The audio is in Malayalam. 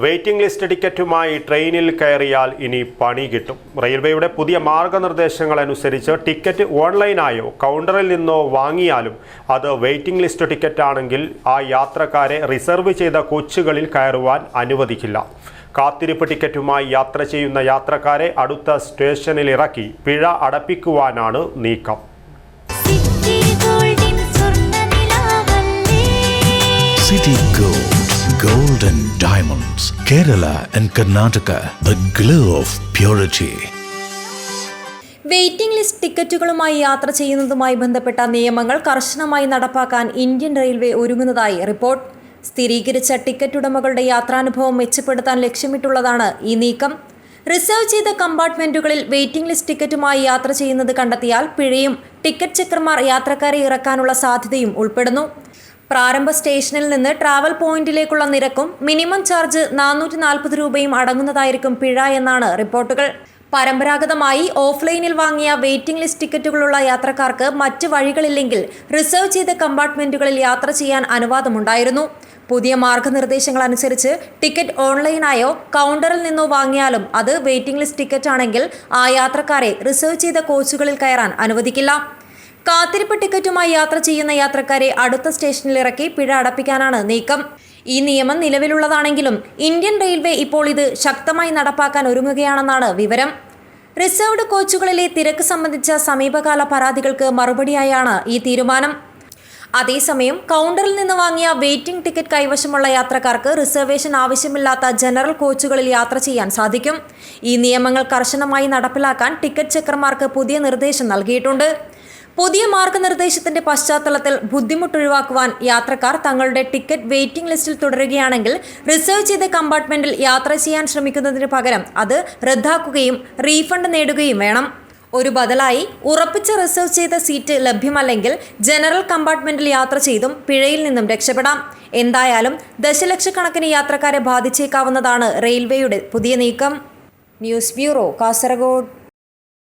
വെയിറ്റിംഗ് ലിസ്റ്റ് ടിക്കറ്റുമായി ട്രെയിനിൽ കയറിയാൽ ഇനി പണി കിട്ടും. റെയിൽവേയുടെ പുതിയ മാർഗനിർദ്ദേശങ്ങൾ അനുസരിച്ച് ടിക്കറ്റ് ഓൺലൈനായോ കൗണ്ടറിൽ നിന്നോ വാങ്ങിയാലും അത് വെയിറ്റിംഗ് ലിസ്റ്റ് ടിക്കറ്റാണെങ്കിൽ ആ യാത്രക്കാരെ റിസർവ് ചെയ്ത കോച്ചുകളിൽ കയറുവാൻ അനുവദിക്കില്ല. കാത്തിരിപ്പ് ടിക്കറ്റുമായി യാത്ര ചെയ്യുന്ന യാത്രക്കാരെ അടുത്ത സ്റ്റേഷനിൽ ഇറക്കി പിഴ അടപ്പിക്കുവാനാണ് നീക്കം. Gold and diamonds. Kerala and Karnataka, the glow of purity. Waiting list ടിക്കറ്റുകളുമായി യാത്ര ചെയ്യുന്നതുമായി ബന്ധപ്പെട്ട നിയമങ്ങൾ കർശനമായി നടപ്പാക്കാൻ ഇന്ത്യൻ റെയിൽവേ ഒരുങ്ങുന്നതായി റിപ്പോർട്ട്. സ്ഥിരീകരിച്ച ടിക്കറ്റ് ഉടമകളുടെ യാത്രാനുഭവം മെച്ചപ്പെടുത്താൻ ലക്ഷ്യമിട്ടുള്ളതാണ് ഈ നീക്കം. റിസർവ് ചെയ്ത കമ്പാർട്ട്മെന്റുകളിൽ വെയിറ്റിംഗ് ലിസ്റ്റ് ടിക്കറ്റുമായി യാത്ര ചെയ്യുന്നത് കണ്ടെത്തിയാൽ പിഴയും ടിക്കറ്റ് ചെക്കർമാർ യാത്രക്കാരെ ഇറക്കാനുള്ള സാധ്യതയും ഉൾപ്പെടുന്നു. പ്രാരംഭ സ്റ്റേഷനിൽ നിന്ന് ട്രാവൽ പോയിന്റിലേക്കുള്ള നിരക്കും മിനിമം ചാർജ് 440 രൂപയും അടങ്ങുന്നതായിരിക്കും പിഴ എന്നാണ് റിപ്പോർട്ടുകൾ. പരമ്പരാഗതമായി ഓഫ്ലൈനിൽ വാങ്ങിയ വെയിറ്റിംഗ് ലിസ്റ്റ് ടിക്കറ്റുകളുള്ള യാത്രക്കാർക്ക് മറ്റ് വഴികളില്ലെങ്കിൽ റിസർവ് ചെയ്ത കമ്പാർട്ട്മെന്റുകളിൽ യാത്ര ചെയ്യാൻ അനുവാദമുണ്ടായിരുന്നു. പുതിയ മാർഗനിർദ്ദേശങ്ങൾ അനുസരിച്ച് ടിക്കറ്റ് ഓൺലൈനായോ കൗണ്ടറിൽ നിന്നോ വാങ്ങിയാലും അത് വെയിറ്റിംഗ് ലിസ്റ്റ് ടിക്കറ്റ് ആണെങ്കിൽ ആ യാത്രക്കാരെ റിസർവ് ചെയ്ത കോച്ചുകളിൽ കയറാൻ അനുവദിക്കില്ല. കാത്തിരിപ്പ് ടിക്കറ്റുമായി യാത്ര ചെയ്യുന്ന യാത്രക്കാരെ അടുത്ത സ്റ്റേഷനിൽ ഇറക്കി പിഴ അടപ്പിക്കാനാണ് നീക്കം. ഈ നിയമം നിലവിലുള്ളതാണെങ്കിലും ഇന്ത്യൻ റെയിൽവേ ഇപ്പോൾ ഇത് ശക്തമായി നടപ്പാക്കാൻ ഒരുങ്ങുകയാണെന്നാണ് വിവരം. റിസർവ്ഡ് കോച്ചുകളിലെ തിരക്ക് സംബന്ധിച്ച സമീപകാല പരാതികൾക്ക് മറുപടിയായാണ് ഈ തീരുമാനം. അതേസമയം കൗണ്ടറിൽ നിന്ന് വാങ്ങിയ വെയിറ്റിംഗ് ടിക്കറ്റ് കൈവശമുള്ള യാത്രക്കാർക്ക് റിസർവേഷൻ ആവശ്യമില്ലാത്ത ജനറൽ കോച്ചുകളിൽ യാത്ര ചെയ്യാൻ സാധിക്കും. ഈ നിയമങ്ങൾ കർശനമായി നടപ്പിലാക്കാൻ ടിക്കറ്റ് ചെക്കർമാർക്ക് പുതിയ നിർദ്ദേശം നൽകിയിട്ടുണ്ട്. പുതിയ മാർഗനിർദ്ദേശത്തിന്റെ പശ്ചാത്തലത്തിൽ ബുദ്ധിമുട്ടൊഴിവാക്കുവാൻ യാത്രക്കാർ തങ്ങളുടെ ടിക്കറ്റ് വെയിറ്റിംഗ് ലിസ്റ്റിൽ തുടരുകയാണെങ്കിൽ റിസർവ് ചെയ്ത കമ്പാർട്ട്മെന്റിൽ യാത്ര ചെയ്യാൻ ശ്രമിക്കുന്നതിന് പകരം അത് റദ്ദാക്കുകയും റീഫണ്ട് നേടുകയും വേണം. ഒരു ബദലായി ഉറപ്പിച്ച റിസർവ് ചെയ്ത സീറ്റ് ലഭ്യമല്ലെങ്കിൽ ജനറൽ കമ്പാർട്ട്മെന്റിൽ യാത്ര ചെയ്തും പിഴയിൽ നിന്നും രക്ഷപ്പെടാം. എന്തായാലും ദശലക്ഷക്കണക്കിന് യാത്രക്കാരെ ബാധിച്ചേക്കാവുന്നതാണ് റെയിൽവേയുടെ പുതിയ നീക്കം. News bureau, Kasaragod.